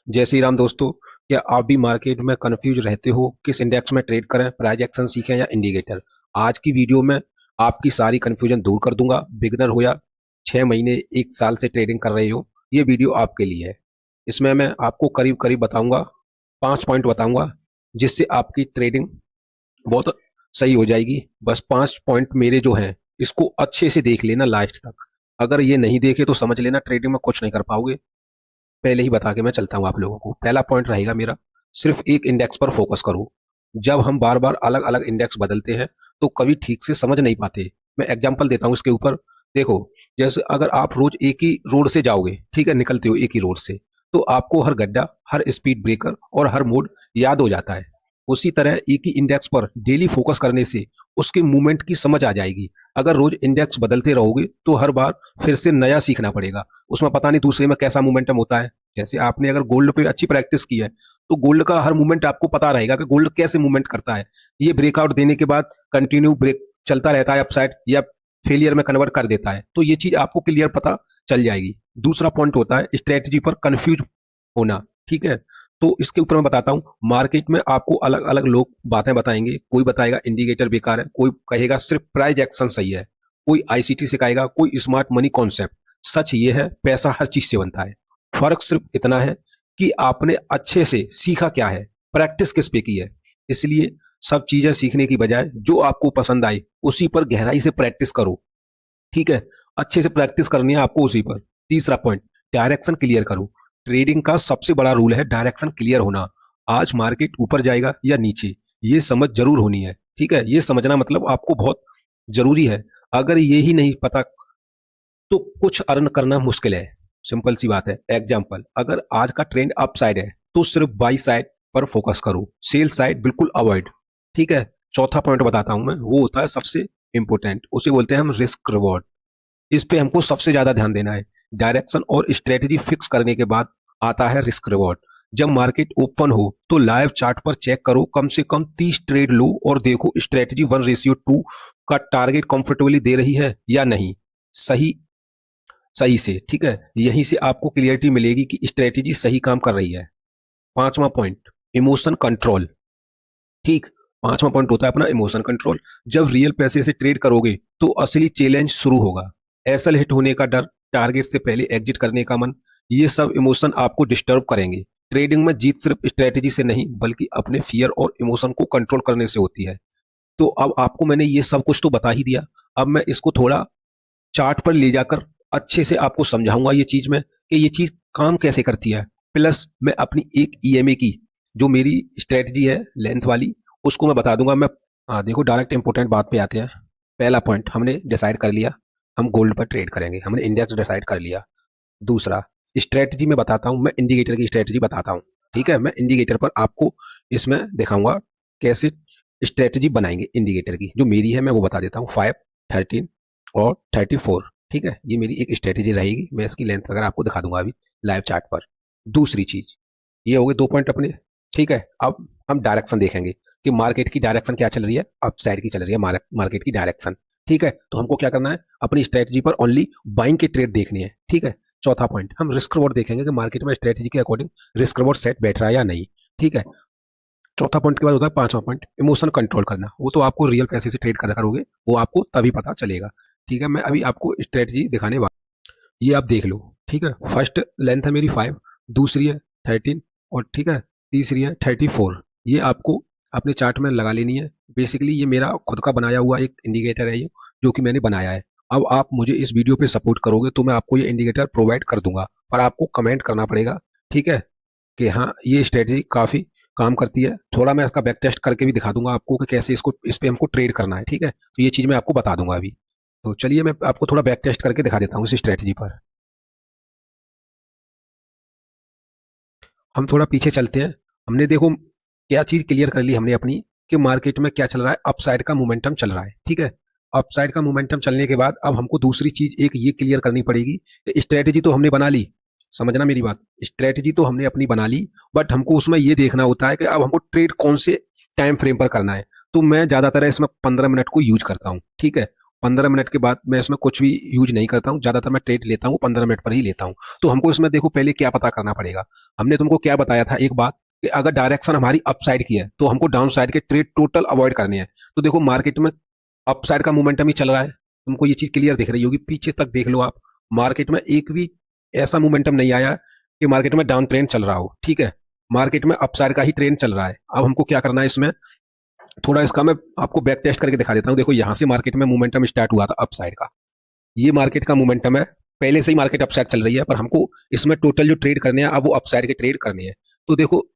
जय श्री राम दोस्तों। क्या आप भी मार्केट में कंफ्यूज रहते हो किस इंडेक्स में ट्रेड करें, प्राइस एक्शन सीखें या इंडिकेटर? आज की वीडियो में आपकी सारी कंफ्यूजन दूर कर दूंगा। बिगनर हो या 6 महीने 1 साल से ट्रेडिंग कर रहे हो, ये वीडियो आपके लिए है। इसमें मैं आपको करीब करीब बताऊंगा, 5 पॉइंट बताऊंगा जिससे आपकी ट्रेडिंग बहुत सही हो जाएगी। बस 5 पॉइंट मेरे जो हैं इसको अच्छे से देख लेना लास्ट तक। अगर ये नहीं देखे तो समझ लेना ट्रेडिंग में कुछ नहीं कर पाओगे। पहले ही बता के मैं चलता हूँ आप लोगों को। पहला पॉइंट रहेगा मेरा, सिर्फ एक इंडेक्स पर फोकस करो। जब हम बार बार अलग अलग इंडेक्स बदलते हैं तो कभी ठीक से समझ नहीं पाते। मैं एग्जांपल देता हूँ इसके ऊपर। देखो, जैसे अगर आप रोज एक ही रोड से जाओगे, ठीक है, निकलते हो एक ही रोड से, तो आपको हर गड्ढा, हर स्पीड ब्रेकर और हर मोड याद हो जाता है। उसी तरह एक ही इंडेक्स पर डेली फोकस करने से उसके मूवमेंट की समझ आ जाएगी। अगर रोज इंडेक्स बदलते रहोगे तो हर बार फिर से नया सीखना पड़ेगा। उसमें पता नहीं दूसरे में कैसा मोमेंटम होता है। जैसे आपने अगर गोल्ड पे अच्छी प्रैक्टिस की है तो गोल्ड का हर मूवमेंट आपको पता रहेगा कि गोल्ड कैसे मूवमेंट करता है। ये ब्रेकआउट देने के बाद कंटिन्यू ब्रेक चलता रहता है अपसाइड या फेलियर में कन्वर्ट कर देता है, तो ये चीज आपको क्लियर पता चल जाएगी। दूसरा पॉइंट होता है स्ट्रेटजी पर कंफ्यूज होना। ठीक है, तो इसके ऊपर मैं बताता हूं। मार्केट में आपको अलग अलग लोग बातें बताएंगे। कोई बताएगा इंडिकेटर बेकार है, कोई कहेगा सिर्फ प्राइस एक्शन सही है, कोई आईसीटी सिखाएगा, कोई स्मार्ट मनी कॉन्सेप्ट। सच ये है, पैसा हर चीज से बनता है। फर्क सिर्फ इतना है कि आपने अच्छे से सीखा क्या है, प्रैक्टिस किस पे की है। इसलिए सब चीजें सीखने की बजाय जो आपको पसंद आए उसी पर गहराई से प्रैक्टिस करो। ठीक है, अच्छे से प्रैक्टिस करनी है आपको उसी पर। तीसरा पॉइंट, डायरेक्शन क्लियर करो। ट्रेडिंग का सबसे बड़ा रूल है डायरेक्शन क्लियर होना। आज मार्केट ऊपर जाएगा या नीचे, ये समझ जरूर होनी है। ठीक है, ये समझना मतलब आपको बहुत जरूरी है। अगर ये ही नहीं पता तो कुछ अर्न करना मुश्किल है। सिंपल सी बात है। एग्जाम्पल, अगर आज का ट्रेंड अप साइड है तो सिर्फ बाई साइड पर फोकस करो, सेल साइड बिल्कुल अवॉइड। ठीक है, चौथा पॉइंट बताता हूं मैं, वो होता है सबसे इंपॉर्टेंट, उसे बोलते हैं हम रिस्क रिवॉर्ड। इस पे हमको सबसे ज्यादा ध्यान देना है। डायरेक्शन और स्ट्रेटजी फिक्स करने के बाद आता है रिस्क रिवॉर्ड। जब मार्केट ओपन हो तो लाइव चार्ट पर चेक करो, कम से कम 30 ट्रेड लो और देखो स्ट्रेटजी 1:2 का टारगेट कंफर्टेबली दे रही है या नहीं। सही सही से, ठीक है, यहीं से आपको क्लियरिटी मिलेगी कि स्ट्रेटजी सही काम कर रही है। पांचवा पॉइंट, इमोशन कंट्रोल। ठीक, पांचवा पॉइंट होता है अपना इमोशन कंट्रोल। जब रियल पैसे से ट्रेड करोगे तो असली चैलेंज शुरू होगा। एसल हिट होने का डर, टारगेट से पहले एग्जिट करने का मन, ये सब इमोशन आपको डिस्टर्ब करेंगे। ट्रेडिंग में जीत सिर्फ स्ट्रेटजी से नहीं बल्कि अपने फियर और इमोशन को कंट्रोल करने से होती है। तो अब आपको मैंने ये सब कुछ तो बता ही दिया। अब मैं इसको थोड़ा चार्ट पर ले जाकर अच्छे से आपको समझाऊंगा ये चीज में कि ये चीज काम कैसे करती है। प्लस मैं अपनी एक ईएमए की जो मेरी स्ट्रेटजी है लेंथ वाली, उसको मैं बता दूंगा। मैं देखो, डायरेक्ट इंपोर्टेंट बात पे आते हैं। पहला पॉइंट हमने डिसाइड कर लिया, हम गोल्ड पर ट्रेड करेंगे, हमने इंडेक्स डिसाइड कर लिया। दूसरा, स्ट्रेटजी में बताता हूं, मैं इंडिकेटर की स्ट्रेटजी बताता हूं। ठीक है, मैं इंडिकेटर पर आपको इसमें दिखाऊंगा कैसे स्ट्रेटजी बनाएंगे। इंडिकेटर की जो मेरी है मैं वो बता देता हूँ, 5, 13 और 34। ठीक है, ये मेरी एक स्ट्रेटजी रहेगी। मैं इसकी लेंथ वगैरह आपको दिखा दूंगा अभी लाइव चार्ट पर। दूसरी चीज, ये हो गए 2 पॉइंट अपने। ठीक है, अब हम डायरेक्शन देखेंगे कि मार्केट की डायरेक्शन क्या चल रही है, अप साइड की चल रही है मार्केट की डायरेक्शन। ठीक है, तो हमको क्या करना है, अपनी स्ट्रेटजी पर ओनली बाइंग के ट्रेड देखने हैं। ठीक है, चौथा पॉइंट, हम रिस्क रिवॉर्ड देखेंगे कि मार्केट में स्ट्रेटजी के अकॉर्डिंग रिस्क रिवॉर्ड सेट बैठ रहा है या नहीं। ठीक है, चौथा पॉइंट के बाद होता है पांचवा पॉइंट, इमोशन कंट्रोल करना। वो तो आपको रियल पैसे से ट्रेड कर करोगे, वो आपको तभी पता चलेगा। ठीक है, मैं अभी आपको स्ट्रेटजी दिखाने वाला, ये आप देख लो। ठीक है, फर्स्ट लेंथ है मेरी 5, दूसरी है 13 और ठीक है तीसरी है 34। ये आपको अपने चार्ट में लगा लेनी है। बेसिकली ये मेरा खुद का बनाया हुआ एक इंडिकेटर है, ये जो कि मैंने बनाया है। अब आप मुझे इस वीडियो पे सपोर्ट करोगे तो मैं आपको ये इंडिकेटर प्रोवाइड कर दूंगा, पर आपको कमेंट करना पड़ेगा। ठीक है, कि हाँ ये स्ट्रेटजी काफी काम करती है। थोड़ा मैं इसका बैक टेस्ट करके भी दिखा दूंगा आपको कि कैसे इसको इस पे हमको ट्रेड करना है। ठीक है, तो ये चीज मैं आपको बता दूंगा अभी। तो चलिए मैं आपको थोड़ा बैक टेस्ट करके दिखा देता हूँ इस स्ट्रेटजी पर। हम थोड़ा पीछे चलते हैं। हमने देखो क्या चीज क्लियर कर ली हमने अपनी, कि मार्केट में क्या चल रहा है, अपसाइड का मोमेंटम चल रहा है। ठीक है, अपसाइड का मोमेंटम चलने के बाद अब हमको दूसरी चीज एक ये क्लियर करनी पड़ेगी कि स्ट्रेटजी तो हमने बना ली। समझना मेरी बात, स्ट्रेटजी तो हमने अपनी बना ली, बट हमको उसमें ये देखना होता है कि अब हमको ट्रेड कौन से टाइम फ्रेम पर करना है। तो मैं ज्यादातर इसमें 15 मिनट को यूज करता हूँ। ठीक है, 15 मिनट के बाद मैं इसमें कुछ भी यूज नहीं करता हूँ, ज्यादातर मैं ट्रेड लेता हूँ 15 मिनट पर ही लेता हूँ। तो हमको इसमें देखो पहले क्या पता करना पड़ेगा। हमने तुमको क्या बताया था एक बात, कि अगर डायरेक्शन हमारी अप साइड की है तो हमको डाउन साइड के ट्रेड टोटल अवॉइड करने हैं। तो देखो मार्केट में अप साइड का मोमेंटम ही चल रहा है, तुमको ये चीज क्लियर दिख रही होगी, पीछे तक देख लो आप, मार्केट में एक भी ऐसा मोमेंटम नहीं आया कि मार्केट में डाउन ट्रेंड चल रहा हो। ठीक है, मार्केट में अप साइड का ही ट्रेंड चल रहा है। अब हमको क्या करना है इसमें, थोड़ा इसका मैं आपको बैक टेस्ट करके दिखा देता हूँ। देखो यहाँ से मार्केट में मोमेंटम स्टार्ट हुआ था अप साइड का, ये मार्केट का मोमेंटम है, पहले से ही मार्केट अप साइड चल रही है, पर हमको इसमें टोटल जो ट्रेड करने हैं अब वो अप साइड के ट्रेड करने हैं। तो देखो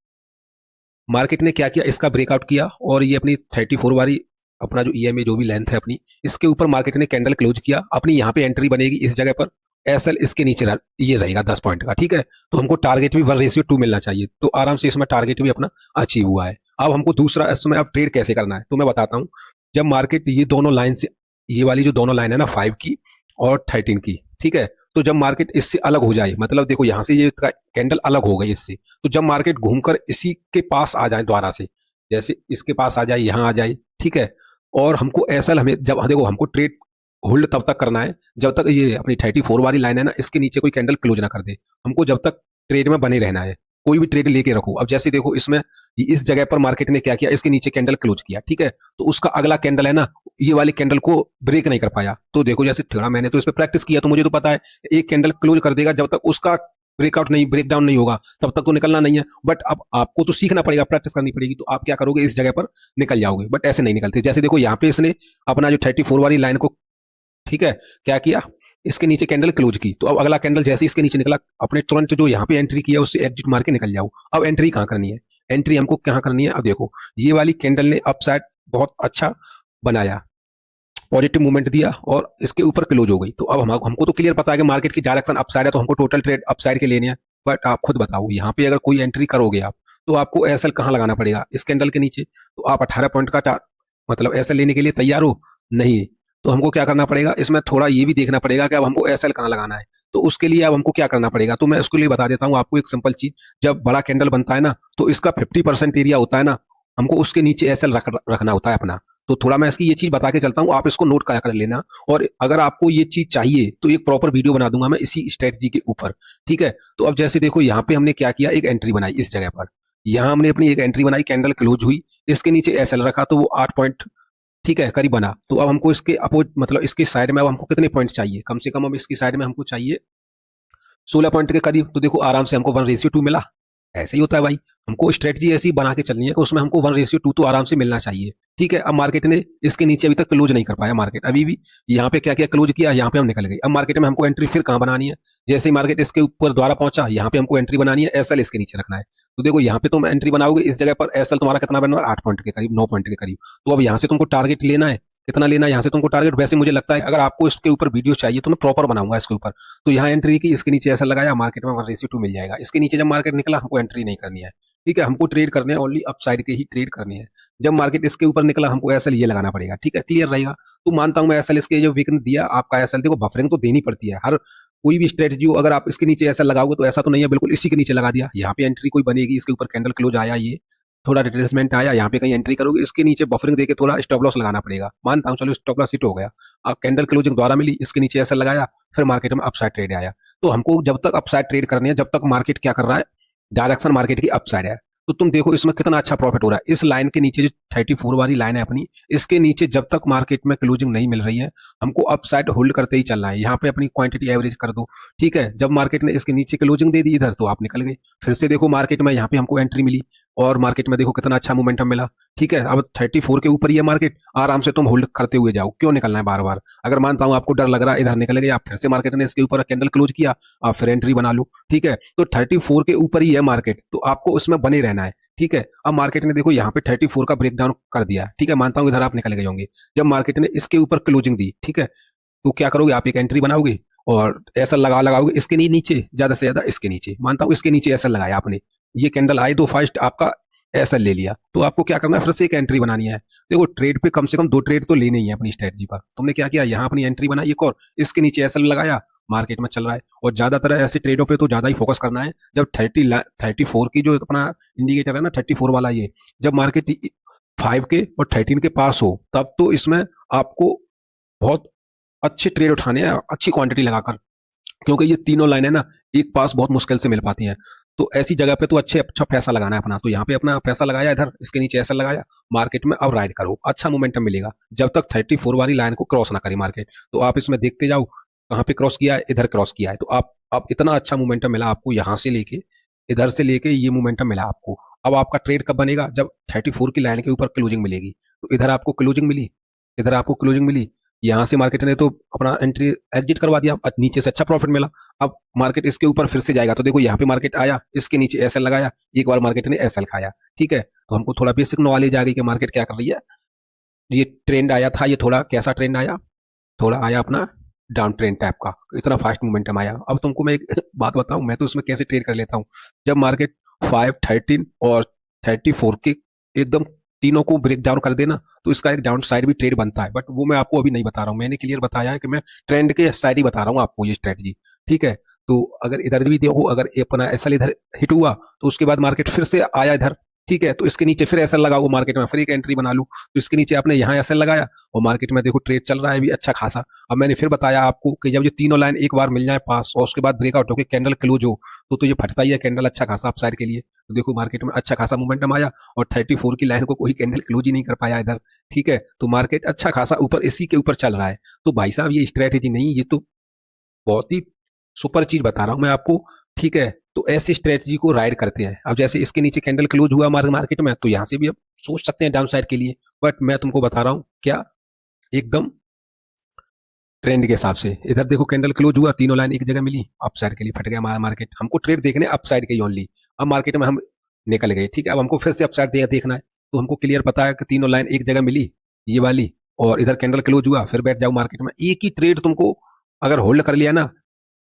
मार्केट ने क्या किया, इसका ब्रेकआउट किया और ये अपनी 34 वाली अपना जो ईएमए जो भी लेंथ है अपनी, इसके ऊपर मार्केट ने कैंडल क्लोज किया। अपनी यहाँ पे एंट्री बनेगी इस जगह पर, एसएल इसके नीचे ये रहेगा 10 पॉइंट का। ठीक है, तो हमको टारगेट भी 1:2 मिलना चाहिए, तो आराम से इसमें टारगेट भी अपना अचीव हुआ है। अब हमको दूसरा इसमें अब ट्रेड कैसे करना है तो मैं बताता हूँ। जब मार्केट ये दोनों लाइन से, ये वाली जो दोनों लाइन है ना 5 की और 13 की, ठीक है, तो जब मार्केट इससे अलग हो जाए, मतलब देखो यहाँ से ये कैंडल अलग हो गई इससे, तो जब मार्केट घूमकर इसी के पास आ जाए दोबारा से, जैसे इसके पास आ जाए, यहाँ आ जाए, ठीक है, और हमको ऐसा हमें जब देखो हमको ट्रेड होल्ड तब तक करना है जब तक ये अपनी 34 वाली लाइन है ना इसके नीचे कोई कैंडल क्लोज ना कर दे, हमको जब तक ट्रेड में बने रहना है, कोई भी ट्रेड लेके रखो। अब जैसे देखो इसमें इस जगह पर मार्केट ने क्या किया, इसके नीचे कैंडल क्लोज किया, ठीक है, तो उसका अगला कैंडल है ना ये वाली कैंडल को ब्रेक नहीं कर पाया। तो देखो जैसे थोड़ा मैंने तो इस पर प्रैक्टिस किया, तो मुझे तो पता है एक कैंडल क्लोज कर देगा, जब तक उसका ब्रेकआउट नहीं, ब्रेक डाउन नहीं होगा तब तक तो निकलना नहीं है। बट अब आपको तो सीखना पड़ेगा, प्रैक्टिस करनी पड़ेगी, तो आप क्या करोगे इस जगह पर निकल जाओगे, बट ऐसे नहीं निकलते। जैसे देखो यहाँ पे इसने अपना जो 34 वाली लाइन को, ठीक है, क्या किया, इसके नीचे कैंडल क्लोज की, तो अब अगला कैंडल जैसे इसके नीचे निकला, अपने तुरंत जो यहाँ पे एंट्री किया उससे एग्जिट मार के निकल जाओ। अब एंट्री कहाँ करनी है, एंट्री हमको कहाँ करनी है, अब देखो ये वाली कैंडल ने अपसाइड बहुत अच्छा बनाया, पॉजिटिव मूवमेंट दिया और इसके ऊपर क्लोज हो गई। तो अब हमको तो क्लियर पता है कि मार्केट की डायरेक्शन अपसाइड है, तो हमको टोटल ट्रेड अपसाइड के लेने हैं। बट आप खुद बताओ यहाँ पे अगर कोई एंट्री करोगे आप, तो आपको एसएल कहाँ लगाना पड़ेगा, इस कैंडल के नीचे। तो आप 18 पॉइंट का मतलब एसएल लेने के लिए तैयार हो नहीं, तो हमको क्या करना पड़ेगा, इसमें थोड़ा ये भी देखना पड़ेगा कि अब हमको एसएल कहाँ लगाना है। तो उसके लिए अब हमको क्या करना पड़ेगा, तो मैं उसके लिए बता देता हूँ आपको एक सिंपल चीज। जब बड़ा कैंडल बनता है ना तो इसका 50% एरिया होता है ना, हमको उसके नीचे एसएल रखना होता है अपना। तो थोड़ा मैं इसकी ये चीज बता के चलता हूँ, आप इसको नोट कर लेना। और अगर आपको ये चीज चाहिए तो एक प्रॉपर वीडियो बना दूंगा मैं इसी स्ट्रेटजी के ऊपर, ठीक है। तो अब जैसे देखो यहाँ पे हमने क्या किया, एक एंट्री बनाई इस जगह पर, यहाँ हमने अपनी एक एंट्री बनाई, कैंडल क्लोज हुई, इसके नीचे एसएल रखा तो वो 8 पॉइंट, ठीक है, करीब बना। तो अब हमको इसके अपोज मतलब इसके साइड में अब हमको कितने पॉइंट्स चाहिए, कम से कम अब इसकी साइड में हमको चाहिए 16 पॉइंट के करीब। तो देखो आराम से हमको 1:2 मिला। ऐसे ही होता है भाई, हमको स्ट्रेटजी ऐसी बना के चलनी है कि उसमें हमको 1:2 तो आराम से मिलना चाहिए, ठीक है। अब मार्केट ने इसके नीचे अभी तक क्लोज नहीं कर पाया, मार्केट अभी भी यहाँ पे क्या किया, क्लोज किया, यहाँ पे हम निकल गए। अब मार्केट में हमको एंट्री फिर कहाँ बनानी है, जैसे ही मार्केट इसके ऊपर द्वारा पहुंचा, यहाँ पे हमको एंट्री बनानी है, एसएल इसके नीचे रखना है। तो देखो यहाँ पे तुम एंट्री बनाओगे इस जगह पर, एसएल तुम्हारा कितना बन रहा है, 8 पॉइंट के करीब, 9 पॉइंट के करीब। तो अब यहाँ से तुमको टारगेट लेना है, कितना लेना है यहाँ से तुमको टारगेट। वैसे मुझे लगता है अगर आपको इसके ऊपर वीडियो चाहिए तो मैं प्रॉपर बनाऊंगा इसके ऊपर। तो यहाँ एंट्री की, इसके नीचे ऐसा लगाया, मार्केट में 1:2 मिल जाएगा। इसके नीचे जब मार्केट निकला हमको एंट्री नहीं करनी है, ठीक है, हमको ट्रेड करने हैं, ओनली अप साइड के ही ट्रेड करने हैं। जब मार्केट इसके ऊपर निकला हमको एसएल ये लगाना पड़ेगा, ठीक है, क्लियर रहेगा। तो मानता हूं मैं एसएल इसके जो वीकनेस दिया आपका एसएल, देखो बफरिंग तो देनी पड़ती है हर कोई भी स्ट्रेटजी हो। अगर आप इसके नीचे ऐसा लगाओगे तो ऐसा तो नहीं है बिल्कुल इसी के नीचे लगा दिया, यहाँ पे एंट्री कोई बनेगी, इसके ऊपर कैंडल क्लोज आया, ये थोड़ा रिट्रेसमेंट आया, यहाँ पे कहीं एंट्री करोगे, इसके नीचे बफरिंग देके थोड़ा स्टॉप लॉस लगाना पड़ेगा। मानता हूँ चलो स्टॉप लॉस हिट हो गया, अब कैंडल क्लोजिंग द्वारा मिली, इसके नीचे ऐसा लगाया, फिर मार्केट में अपसाइड ट्रेड आया। तो हमको जब तक अपसाइड ट्रेड करनी है, जब तक मार्केट क्या कर रहा है, डायरेक्शन मार्केट की अपसाइड है, तो तुम देखो इसमें कितना अच्छा प्रॉफिट हो रहा है। इस लाइन के नीचे जो 34 वाली लाइन है अपनी, इसके नीचे जब तक मार्केट में क्लोजिंग नहीं मिल रही है, हमको अपसाइड होल्ड करते ही चलना है। यहाँ पे अपनी क्वांटिटी एवरेज कर दो, ठीक है। जब मार्केट ने इसके नीचे क्लोजिंग दे दी इधर, तो आप निकल गए। फिर से देखो मार्केट में यहाँ पे हमको एंट्री मिली और मार्केट में देखो कितना अच्छा मोमेंटम मिला, ठीक है। अब 34 के ऊपर ही है मार्केट, आराम से तुम होल्ड करते हुए जाओ, क्यों निकलना है बार बार। अगर मानता हूं आपको डर लग रहा है इधर निकल गए, आप फिर से मार्केट ने इसके ऊपर कैंडल क्लोज किया, आप फिर एंट्री बना लो, ठीक है। तो 34 के ऊपर ही है मार्केट, तो आपको उसमें बने रहना है, ठीक है। अब मार्केट ने देखो यहाँ पे 34 का ब्रेकडाउन कर दिया, ठीक है, मानता हूँ इधर आप निकल गए होंगे। जब मार्केट ने इसके ऊपर क्लोजिंग दी, ठीक है, तो क्या करोगे आप, एक एंट्री बनाओगे और ऐसा लगाओगे इसके नीचे, ज्यादा से ज्यादा इसके नीचे, मानता हूँ इसके नीचे ऐसा लगाया आपने, ये कैंडल आए दो फर्स्ट आपका ऐसा ले लिया, तो आपको क्या करना है, फिर से एक एंट्री बनानी है। देखो ट्रेड पे कम से कम 2 ट्रेड तो लेने ही है अपनी स्ट्रेटजी पर। तुमने क्या किया, यहाँ अपनी एंट्री बनाई एक और, इसके नीचे ऐसा लगाया, मार्केट में चल रहा है। और ज्यादातर ऐसे ट्रेडों पे तो ज्यादा ही फोकस करना है। जब 34 की जो अपना इंडिकेटर है ना 34 वाला, ये जब मार्केट 5 के और 13 के पास हो, तब तो इसमें आपको बहुत अच्छे ट्रेड उठाने हैं अच्छी क्वांटिटी लगाकर, क्योंकि ये तीनों लाइनें ना एक पास बहुत मुश्किल से मिल पाती हैं। तो ऐसी जगह पे तो अच्छा पैसा लगाना है अपना। तो यहाँ पे अपना पैसा लगाया, इधर इसके नीचे ऐसा लगाया, मार्केट में अब राइड करो, अच्छा मोमेंटम मिलेगा जब तक 34 वाली लाइन को क्रॉस ना करे मार्केट। तो आप इसमें देखते जाओ, कहाँ पे क्रॉस किया है, इधर क्रॉस किया है। तो आप अब इतना अच्छा मोमेंटम मिला आपको, यहाँ से लेके इधर से लेके ये मोमेंटम मिला आपको। अब आपका ट्रेड कब बनेगा, जब 34 की लाइन के ऊपर क्लोजिंग मिलेगी। तो इधर आपको क्लोजिंग मिली, इधर आपको क्लोजिंग मिली, यहाँ से मार्केट ने तो अपना एंट्री एग्जिट करवा दिया, नीचे से अच्छा प्रॉफिट मिला। अब मार्केट इसके ऊपर फिर से जाएगा। तो देखो यहाँ पे मार्केट आया, इसके नीचे एसएल लगाया, एक बार मार्केट ने एसएल खाया, ठीक है। तो हमको थोड़ा बेसिक नॉलेज आ गई कि मार्केट क्या कर रही है। ये ट्रेंड आया था, ये थोड़ा कैसा ट्रेंड आया, थोड़ा आया अपना डाउन ट्रेंड टाइप का, इतना फास्ट मोमेंटम आया। अब तुमको मैं एक बात बताऊं, मैं तो उसमें कैसे ट्रेड कर लेता हूँ। जब मार्केट 5, 13 और 34 के एकदम तीनों को ब्रेक डाउन कर देना, तो इसका एक डाउन साइड भी ट्रेड बनता है, बट वो मैं आपको अभी नहीं बता रहा हूँ। मैंने क्लियर बताया है कि मैं ट्रेंड के साइड ही बता रहा हूँ आपको ये स्ट्रेटजी, ठीक है। तो अगर इधर भी देखो, अगर अपना एसएल इधर हिट हुआ, तो उसके बाद मार्केट फिर से आया इधर, ठीक है। तो इसके नीचे फिर एसएल लगा हुआ, मार्केट में फिर एक एंट्री बना लूं। तो इसके नीचे आपने यहाँ एसएल लगाया, और मार्केट में देखो ट्रेड चल रहा है भी अच्छा खासा। अब मैंने फिर बताया आपको कि जब ये तीनों लाइन एक बार मिल जाए पास, और उसके बाद ब्रेकआउट होकर कैंडल क्लोज हो, तो ये फटता ही है कैंडल अच्छा खासा अपसाइड के लिए। तो देखो मार्केट में अच्छा खासा मोमेंटम आया, और 34 की लाइन को कोई कैंडल क्लोज ही नहीं कर पाया इधर, ठीक है। तो मार्केट अच्छा खासा ऊपर इसी के ऊपर चल रहा है। तो भाई साहब ये स्ट्रेटेजी नहीं, ये तो बहुत ही सुपर चीज बता रहा हूं मैं आपको, ठीक है। तो ऐसी स्ट्रेटजी को राइड करते हैं। अब जैसे इसके नीचे कैंडल क्लोज हुआ मार्केट में, तो यहां से भी अब सोच सकते हैं डाउन साइड के लिए, बट मैं तुमको बता रहा हूं क्या, एकदम ट्रेंड के हिसाब से। इधर देखो कैंडल क्लोज हुआ, तीनों लाइन एक जगह मिली, अप साइड के लिए फट गया हमारा मार्केट। हमको ट्रेड देखने अप साइड के ही ओनली। अब मार्केट में हम निकल गए, ठीक है। अब हमको फिर से अप साइड देखना है। तो हमको क्लियर पता है कि तीनों लाइन एक जगह मिली, ये वाली, और इधर कैंडल क्लोज हुआ, फिर बैठ जाओ मार्केट में। एक ही ट्रेड तुमको अगर होल्ड कर लिया ना,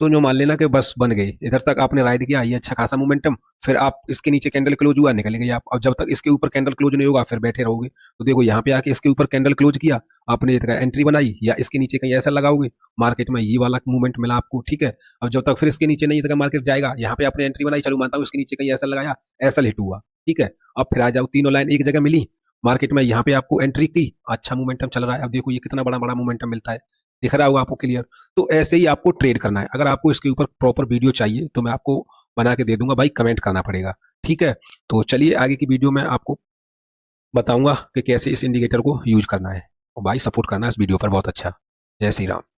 तो जो मान लेना कि बस बन गई। इधर तक आपने राइड किया, ये अच्छा खासा मोमेंटम, फिर आप इसके नीचे कैंडल क्लोज हुआ, निकल गए आप। अब जब तक इसके ऊपर कैंडल क्लोज नहीं होगा, फिर बैठे रहोगे। तो देखो यहाँ पे आके इसके ऊपर कैंडल क्लोज किया, आपने इधर एंट्री बनाई, या इसके नीचे कहीं ऐसा लगाओगे, मार्केट में ये वाला मूवमेंट मिला आपको, ठीक है। अब जब तक फिर इसके नीचे नहीं इधर मार्केट जाएगा, यहाँ पे आपने एंट्री बनाई, चलो मानता हूँ इसके नीचे कहीं ऐसा लगाया, ऐसा हिट हुआ, ठीक है। अब फिर आ जाओ, तीनों लाइन एक जगह मिली मार्केट में, यहाँ पे आपको एंट्री की, अच्छा मोमेंटम चल रहा है। अब देखो ये कितना बड़ा बड़ा मोमेंटम मिलता है, दिख रहा होगा आपको क्लियर। तो ऐसे ही आपको ट्रेड करना है। अगर आपको इसके ऊपर प्रॉपर वीडियो चाहिए, तो मैं आपको बना के दे दूंगा भाई, कमेंट करना पड़ेगा, ठीक है। तो चलिए आगे की वीडियो में आपको बताऊंगा कि कैसे इस इंडिकेटर को यूज करना है। और भाई सपोर्ट करना इस वीडियो पर बहुत अच्छा। जय श्री राम।